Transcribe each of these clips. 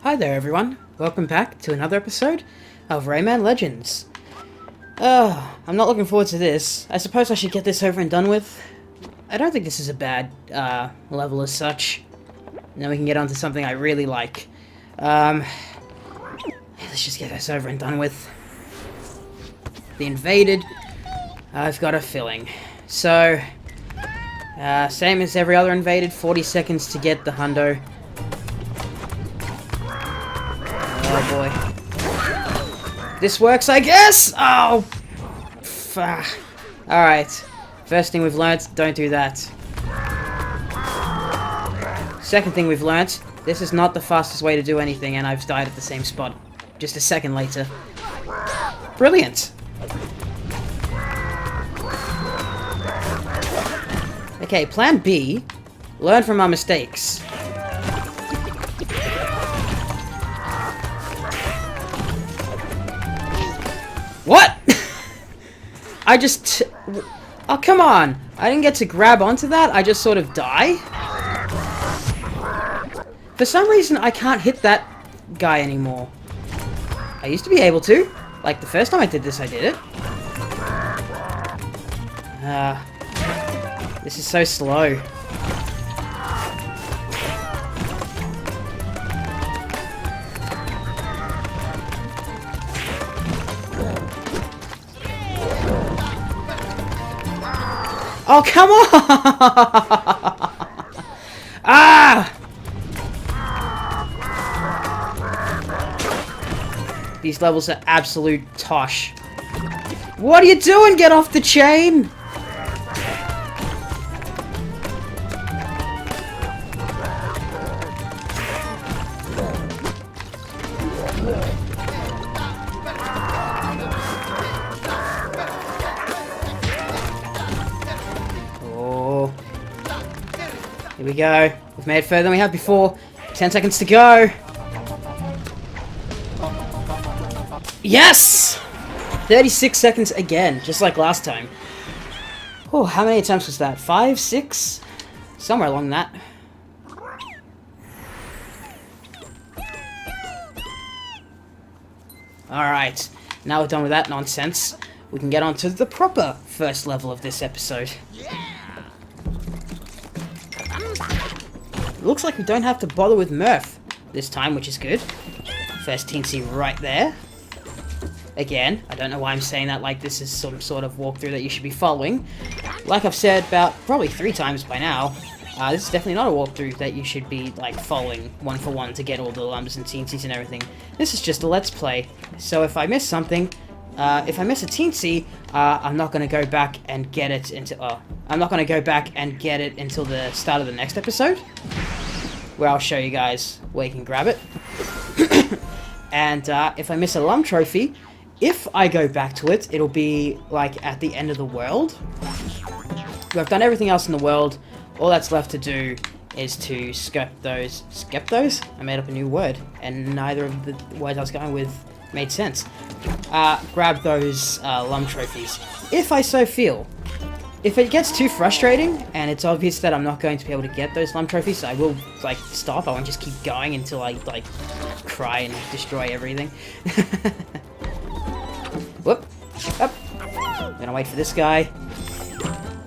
Hi there everyone, welcome back to another episode of Rayman Legends. I'm not looking forward to this. I suppose I should get this over and done with. I don't think this is a bad level as such. And then we can get on to something I really like. Let's just get this over and done with. The invaded, I've got a feeling. So, same as every other invaded, 40 seconds to get the hundo. Oh boy. This works, I guess! Oh! Alright. First thing we've learnt, don't do that. Second thing we've learnt, this is not the fastest way to do anything, and I've died at the same spot. Just a second later. Brilliant! Okay, plan B. Learn from our mistakes. What? I just... Oh, come on! I didn't get to grab onto that, I just sort of die? For some reason, I can't hit that guy anymore. I used to be able to. Like, the first time I did this, I did it. This is so slow. Oh, come on! Ah! These levels are absolute tosh. What are you doing? Get off the chain! Here we go. We've made it further than we have before. 10 seconds to go. Yes! 36 seconds again, just like last time. Oh, how many attempts was that? 5, 6? Somewhere along that. Alright, now we're done with that nonsense. We can get on to the proper first level of this episode. Looks like we don't have to bother with Murph this time, which is good. First teensy right there. Again, I don't know why I'm saying that like this is some sort of walkthrough that you should be following. Like I've said about probably 3 times by now, this is definitely not a walkthrough that you should be like following one for one to get all the lums and teensies and everything. This is just a let's play. So if I miss something, if I miss a teensy, I'm not going to go back and get it until... I'm not going to go back and get it until the start of the next episode, where I'll show you guys where you can grab it. And if I miss a lum trophy, if I go back to it, it'll be like at the end of the world. I've done everything else in the world. All that's left to do is to skip those. Skip those? I made up a new word, and neither of the words I was going with made sense. Grab those lum trophies, if I so feel. If it gets too frustrating, and it's obvious that I'm not going to be able to get those lum trophies, I will, like, stop. I won't just keep going until I, like, cry and destroy everything. Whoop. Up. I'm gonna wait for this guy.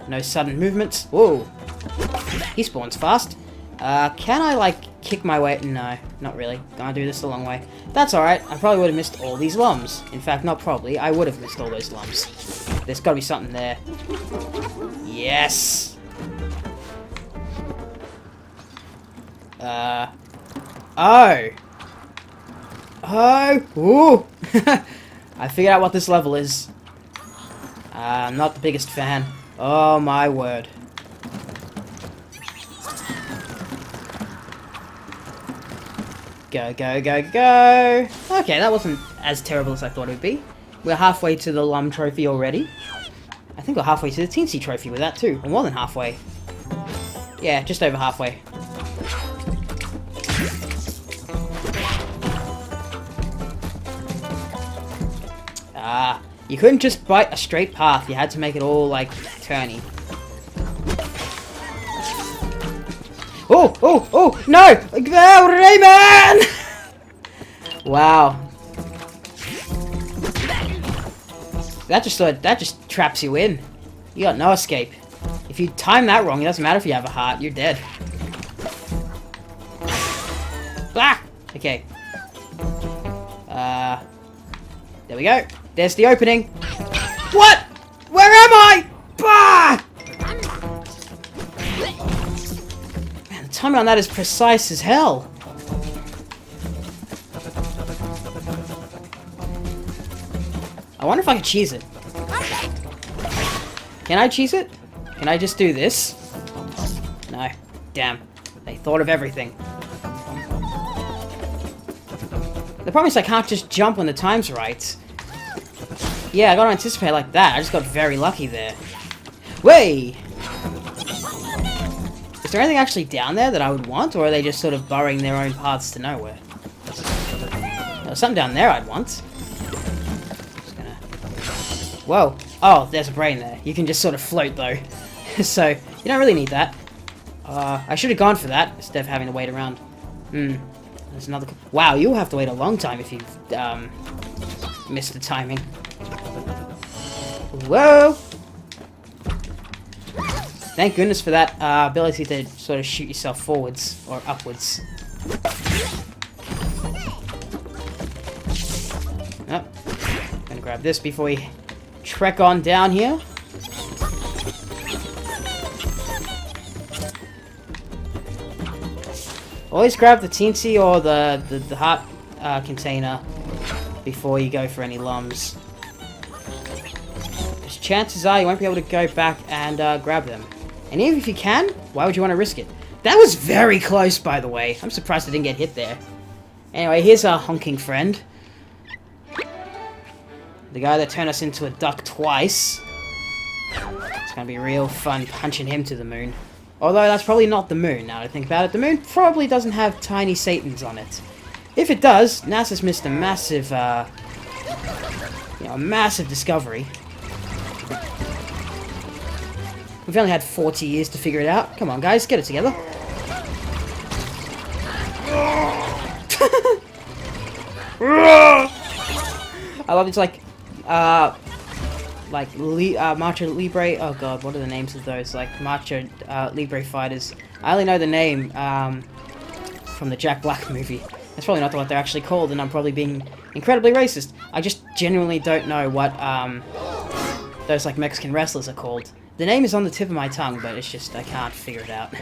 No sudden movements. Whoa. He spawns fast. Can I, like, kick my way? No, not really. Gonna do this the long way. That's alright. I probably would have missed all these lums. In fact, not probably. I would have missed all those lums. There's gotta be something there. Yes! Oh! Oh! Ooh! I figured out what this level is. I'm not the biggest fan. Oh my word. Go, go, go, go! Okay, that wasn't as terrible as I thought it would be. We're halfway to the lum trophy already. I think we're halfway to the teensy trophy with that too. Or more than halfway. Yeah, just over halfway. You couldn't just bite a straight path. You had to make it all, like, turny. Oh, oh, oh, no! Rayman! Wow. That just traps you in. You got no escape. If you time that wrong, it doesn't matter if you have a heart, you're dead. Ah! Okay. There we go. There's the opening. What? Where am I? Bah! Man, the timing on that is precise as hell. I wonder if I can cheese it. Can I cheese it? Can I just do this? No. Damn. They thought of everything. The problem is I can't just jump when the time's right. Yeah, I gotta anticipate like that. I just got very lucky there. Way! Is there anything actually down there that I would want, or are they just sort of burrowing their own paths to nowhere? There's something down there I'd want. Just gonna... Whoa. Oh, there's a brain there. You can just sort of float, though. So, you don't really need that. I should have gone for that, instead of having to wait around. There's another... Wow, you'll have to wait a long time if you've, missed the timing. Whoa! Thank goodness for that, ability to sort of shoot yourself forwards, or upwards. Oh. Gonna grab this before we trek on down here. Always grab the teensy or the heart container before you go for any lums. Because chances are you won't be able to go back and grab them. And even if you can, why would you want to risk it? That was very close, by the way. I'm surprised I didn't get hit there. Anyway, here's our honking friend. The guy that turned us into a duck twice. It's gonna be real fun punching him to the moon. Although that's probably not the moon, now that I think about it. The moon probably doesn't have tiny Satans on it. If it does, NASA's missed a massive, a massive discovery. We've only had 40 years to figure it out. Come on, guys, get it together. I love it's like Macho Libre. Oh god, what are the names of those? Like Macho Libre fighters. I only know the name from the Jack Black movie. That's probably not what they're actually called, and I'm probably being incredibly racist. I just genuinely don't know what those like Mexican wrestlers are called. The name is on the tip of my tongue, but it's just I can't figure it out.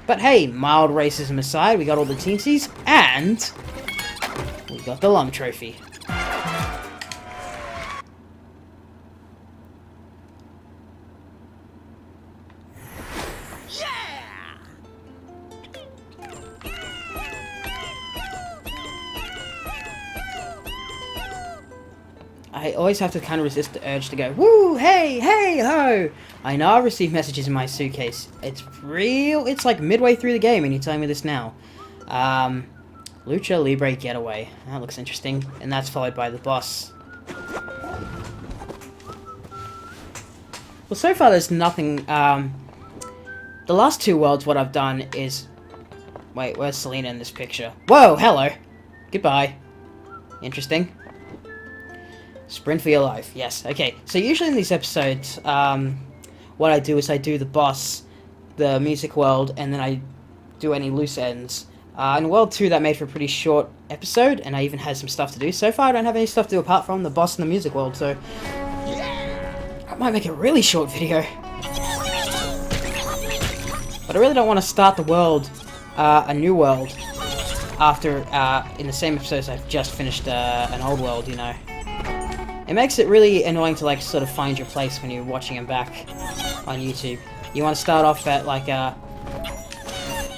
But hey, mild racism aside, we got all the teensies, and we got the Lum Trophy. I always have to kind of resist the urge to go, woo, hey, hey, ho! I know I received messages in my suitcase. It's real, it's like midway through the game and you're telling me this now. Lucha Libre Getaway. That looks interesting. And that's followed by the boss. Well, so far there's nothing, the last two worlds what I've done is... Wait, where's Selena in this picture? Whoa, hello! Goodbye. Interesting. Sprint for your life. Yes, okay. So usually in these episodes, what I do is I do the boss, the music world, and then I do any loose ends. In World 2, that made for a pretty short episode, and I even had some stuff to do. So far, I don't have any stuff to do apart from the boss and the music world, so... I might make a really short video. But I really don't want to start the world, a new world, after, in the same episodes I've just finished an old world, you know. It makes it really annoying to, like, sort of find your place when you're watching them back on YouTube. You want to start off at, like, I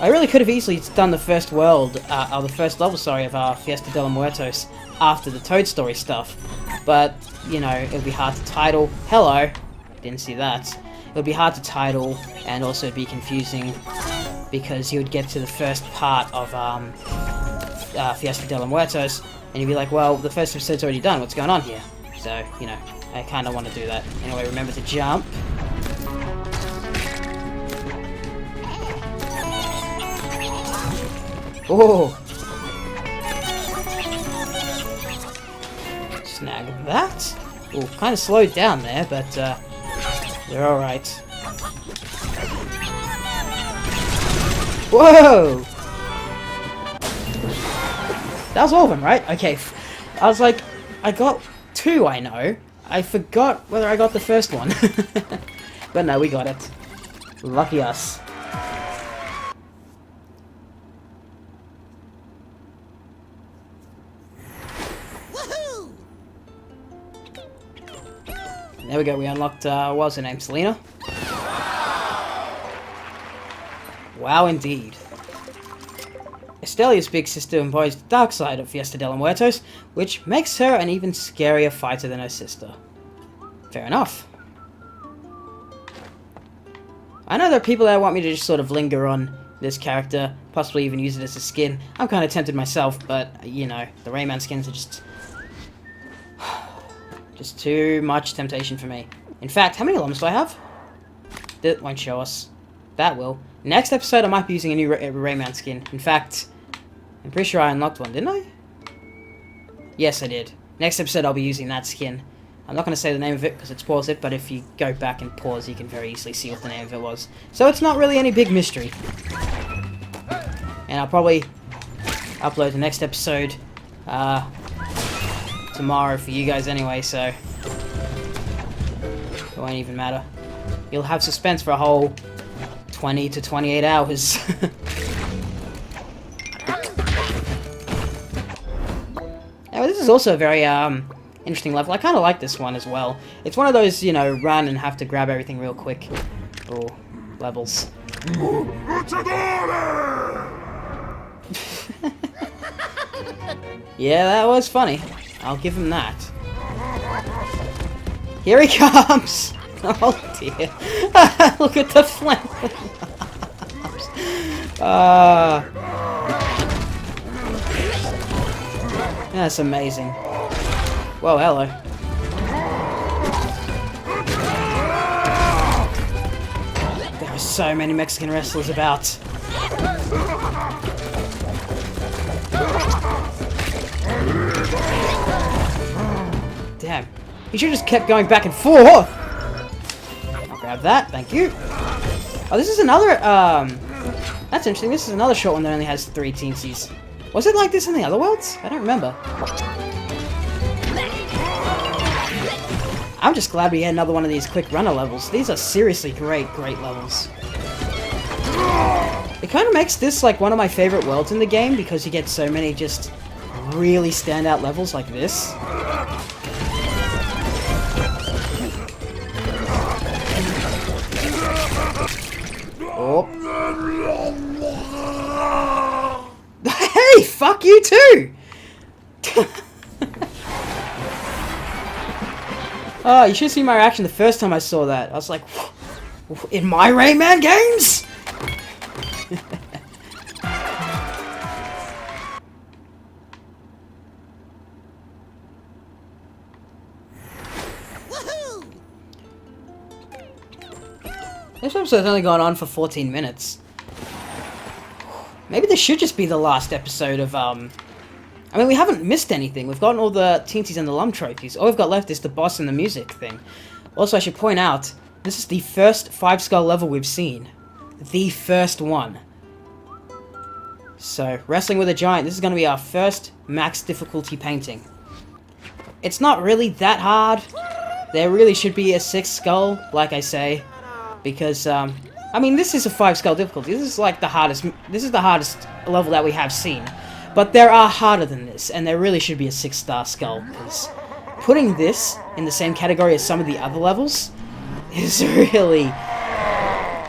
really could have easily done the first world, or the first level, sorry, of Fiesta De Los Muertos after the Toad Story stuff. But, you know, it would be hard to title. Hello. Didn't see that. It would be hard to title, and also be confusing, because you would get to the first part of, Fiesta De Los Muertos, and you'd be like, well, the first episode's already done, what's going on here? So, you know, I kind of want to do that. Anyway, remember to jump. Oh! Snag that. Oh, kind of slowed down there, but they're alright. Whoa! That was all of them, right? Okay. I was like, I got 2, I know. I forgot whether I got the first one. But no, we got it. Lucky us. There we go, we unlocked, what was her name? Selena? Wow, indeed. Estelia's big sister embodies the dark side of Fiesta De Los Muertos, which makes her an even scarier fighter than her sister. Fair enough. I know there are people that want me to just sort of linger on this character, possibly even use it as a skin. I'm kind of tempted myself, but, you know, the Rayman skins are just too much temptation for me. In fact, how many llamas do I have? That won't show us. That will. Next episode, I might be using a new Rayman skin. In fact, I'm pretty sure I unlocked one, didn't I? Yes, I did. Next episode, I'll be using that skin. I'm not going to say the name of it because it spoils it, but if you go back and pause, you can very easily see what the name of it was. So it's not really any big mystery. And I'll probably upload the next episode tomorrow for you guys anyway, so it won't even matter. You'll have suspense for a whole 20 to 28 hours. Now, this is also a very interesting level. I kind of like this one as well. It's one of those, you know, run and have to grab everything real quick. Oh, levels. Yeah, that was funny. I'll give him that. Here he comes! Oh dear. Look at the flame. That's amazing. Whoa, hello. There are so many Mexican wrestlers about. Damn. He should have just kept going back and forth! I'll grab that, thank you. Oh, this is another, that's interesting. This is another short one that only has 3 teensies. Was it like this in the other worlds? I don't remember. I'm just glad we had another one of these quick runner levels. These are seriously great levels. It kind of makes this like one of my favorite worlds in the game because you get so many just really standout levels like this. Oh. Hey, fuck you too! Oh, you should see my reaction the first time I saw that. I was like, in my Rayman games? This episode's only gone on for 14 minutes. Maybe this should just be the last episode of, I mean, we haven't missed anything. We've gotten all the Teensies and the Lum trophies. All we've got left is the boss and the music thing. Also, I should point out, this is the first 5-skull level we've seen. The first one. So, Wrestling with a Giant, this is going to be our first max difficulty painting. It's not really that hard. There really should be a 6th skull, like I say. Because, I mean, this is a 5-skull difficulty. This is like the hardest, this is the hardest level that we have seen. But there are harder than this, and there really should be a 6-star skull, because putting this in the same category as some of the other levels is really...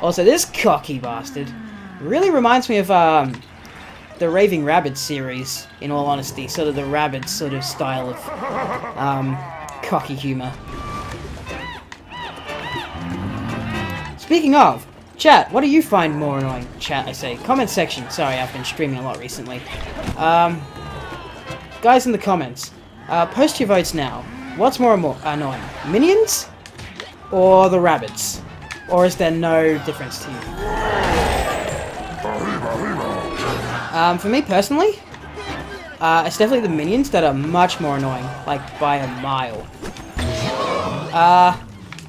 Also, this cocky bastard really reminds me of, the Raving Rabbit series, in all honesty. Sort of the Rabbit sort of style of, cocky humor. Speaking of, chat, what do you find more annoying? Chat, I say. Comment section. Sorry, I've been streaming a lot recently. Guys in the comments, post your votes now. What's more annoying? Minions? Or the rabbits? Or is there no difference to you? For me personally, it's definitely the minions that are much more annoying, like by a mile.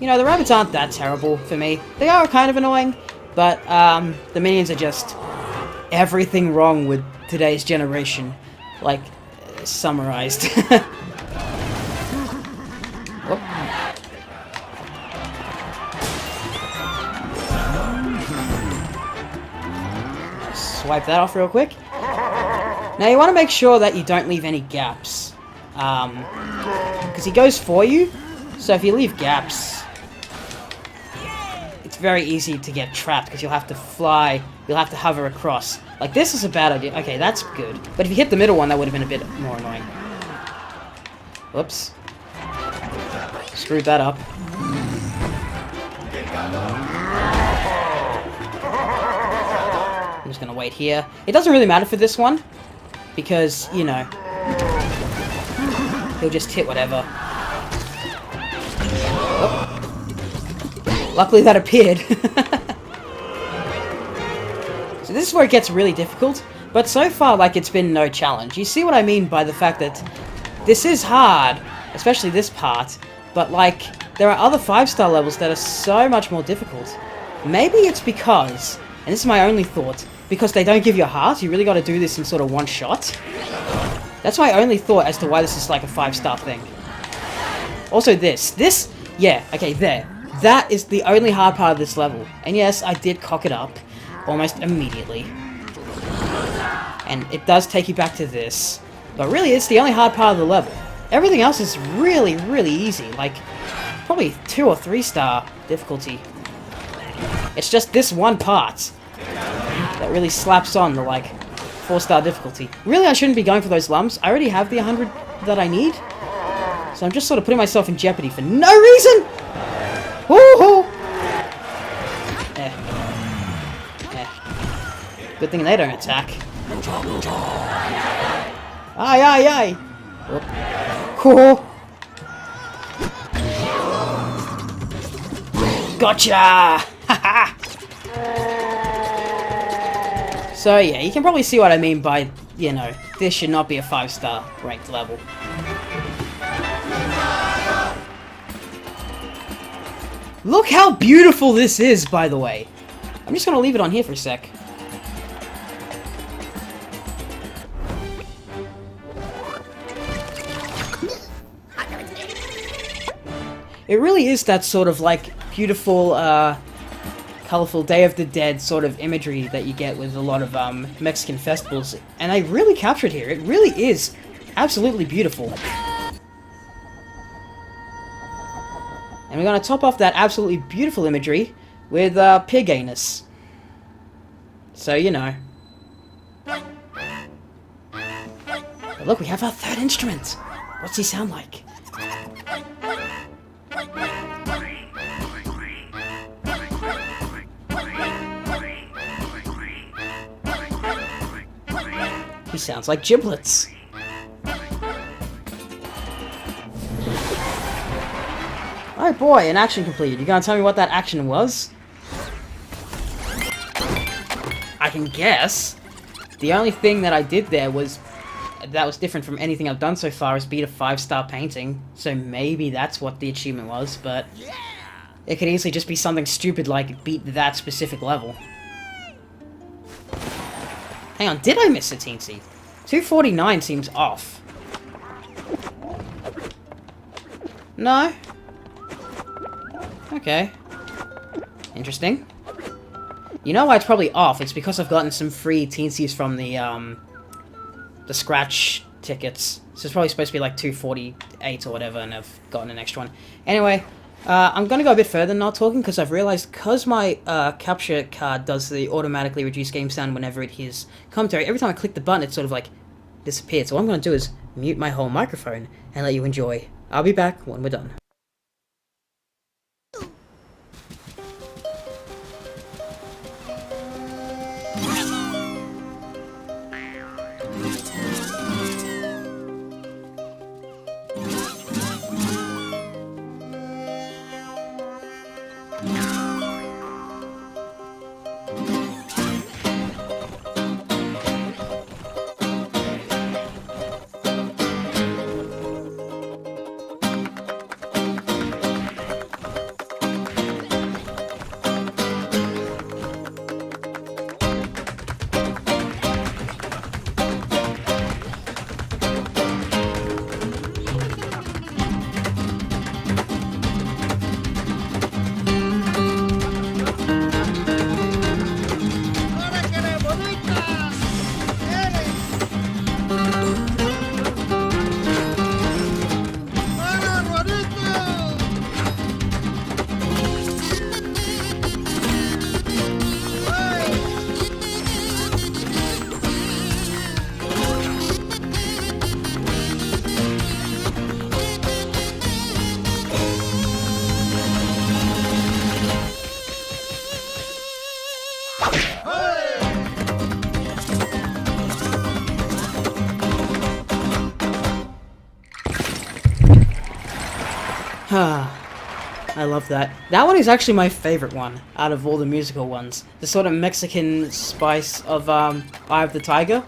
You know, the rabbits aren't that terrible for me. They are kind of annoying, but the minions are just everything wrong with today's generation, like summarized. Whoop. Swipe that off real quick. Now you want to make sure that you don't leave any gaps, because he goes for you, so if you leave gaps, it's very easy to get trapped, because you'll have to fly, you'll have to hover across. Like, this is a bad idea. Okay, that's good. But if you hit the middle one, that would have been a bit more annoying. Whoops. Screwed that up. I'm just gonna wait here. It doesn't really matter for this one, because, you know, he'll just hit whatever. Oh. Luckily that appeared. So this is where it gets really difficult, but so far, like, it's been no challenge. You see what I mean by the fact that this is hard, especially this part, but, like, there are other 5-star levels that are so much more difficult. Maybe it's because, and this is my only thought, because they don't give you a heart, you really gotta do this in sort of one shot. That's my only thought as to why this is like a 5-star thing. Also this, yeah, okay, there. That is the only hard part of this level. And yes, I did cock it up almost immediately. And it does take you back to this. But really, it's the only hard part of the level. Everything else is really, really easy. Like, probably 2 or 3-star difficulty. It's just this one part that really slaps on the, like, 4-star difficulty. Really, I shouldn't be going for those lumps. I already have the 100 that I need. So I'm just sort of putting myself in jeopardy for no reason! Woohoo! Good thing they don't attack. Aye, aye, aye! Whoop. Cool. Gotcha! Haha! So yeah, you can probably see what I mean by, you know, this should not be a 5-star ranked level. Look how beautiful this is, by the way. I'm just gonna leave it on here for a sec. It really is that sort of, like, beautiful, colorful Day of the Dead sort of imagery that you get with a lot of Mexican festivals, and they really captured here. It really is absolutely beautiful. And we're going to top off that absolutely beautiful imagery with pig anus. So, you know. But look, we have our third instrument. What's he sound like? He sounds like giblets. Oh boy, an action completed. You gonna tell me what that action was? I can guess. The only thing that I did there was that was different from anything I've done so far is beat a 5-star painting. So maybe that's what the achievement was, but it could easily just be something stupid like beat that specific level. Hang on, did I miss a teensy? 249 seems off. No? Okay. Interesting. You know why it's probably off? It's because I've gotten some free teensies from the scratch tickets. So it's probably supposed to be like 248 or whatever, and I've gotten an extra one. Anyway, I'm gonna go a bit further than not talking, because I've realized, because my capture card does the automatically reduce game sound whenever it hears commentary, every time I click the button it sort of like disappears. So what I'm gonna do is mute my whole microphone and let you enjoy. I'll be back when we're done. I love that. That one is actually my favorite one out of all the musical ones. The sort of Mexican spice of Eye of the Tiger.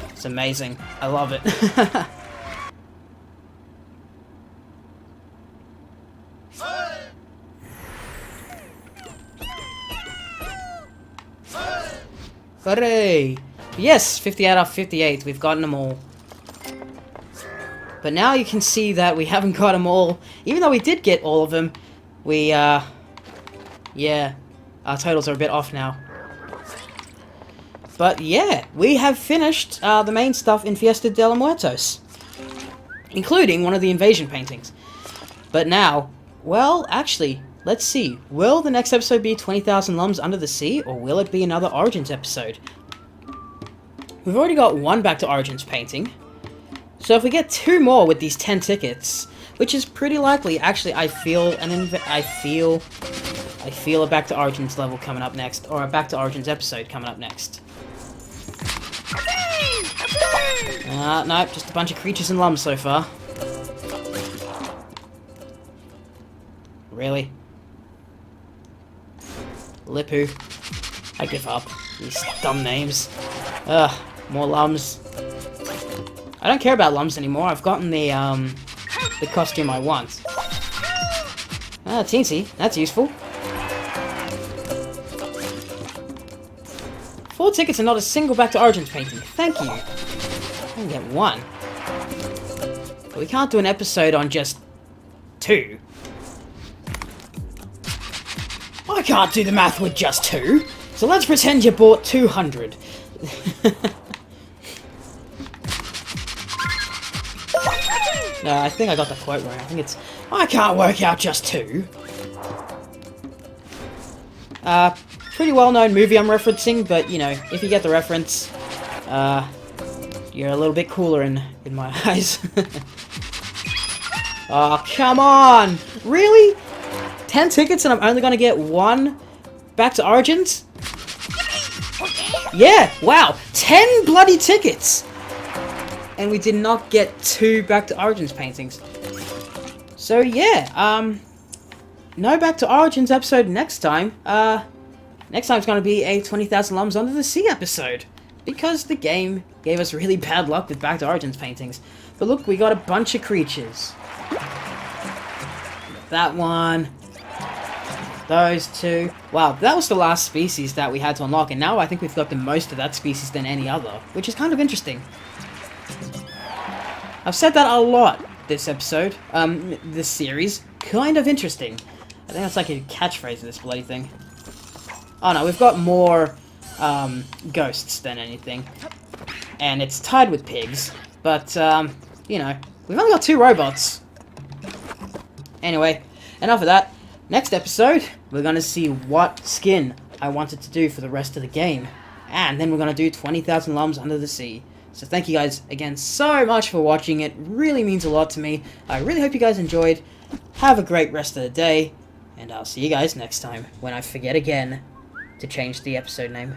It's amazing. I love it. Hooray! Yes, 50 out of 58. We've gotten them all. But now you can see that we haven't got them all. Even though we did get all of them, we, yeah, our totals are a bit off now. But yeah, we have finished the main stuff in Fiesta De Los Muertos. Including one of the invasion paintings. But now, well, actually, let's see. Will the next episode be 20,000 Lums Under the Sea, or will it be another Origins episode? We've already got one Back to Origins painting. So if we get 2 more with these 10 tickets, which is pretty likely, actually, I feel a Back to Origins level coming up next, or a Back to Origins episode coming up next. Nope, just a bunch of creatures and lums so far. Really? Lipu. I give up. These dumb names. Ugh, more lums. I don't care about lums anymore. I've gotten the costume I want. Ah, teensy. That's useful. 4 tickets and not a single Back to Origins painting. Thank you. I can get 1. But we can't do an episode on just 2. I can't do the math with just 2. So let's pretend you bought 200. No, I think I got the quote wrong. I think it's, I can't work out just 2. Pretty well-known movie I'm referencing, but, you know, if you get the reference, you're a little bit cooler in my eyes. Oh, come on! Really? 10 tickets and I'm only gonna get 1 Back to Origins? Yeah, wow! 10 bloody tickets! And we did not get 2 Back to Origins paintings. So yeah, no Back to Origins episode next time. Next time's gonna be a 20,000 Lums Under the Sea episode. Because the game gave us really bad luck with Back to Origins paintings. But look, we got a bunch of creatures. That one. Those 2. Wow, that was the last species that we had to unlock, and now I think we've got the most of that species than any other, which is kind of interesting. I've said that a lot this episode, this series. Kind of interesting. I think that's like a catchphrase of this bloody thing. Oh no, we've got more, ghosts than anything. And it's tied with pigs, but, you know, we've only got 2 robots. Anyway, enough of that. Next episode, we're gonna see what skin I wanted to do for the rest of the game. And then we're gonna do 20,000 Lums Under the Sea. So thank you guys again so much for watching. It really means a lot to me. I really hope you guys enjoyed. Have a great rest of the day. And I'll see you guys next time, when I forget again to change the episode name.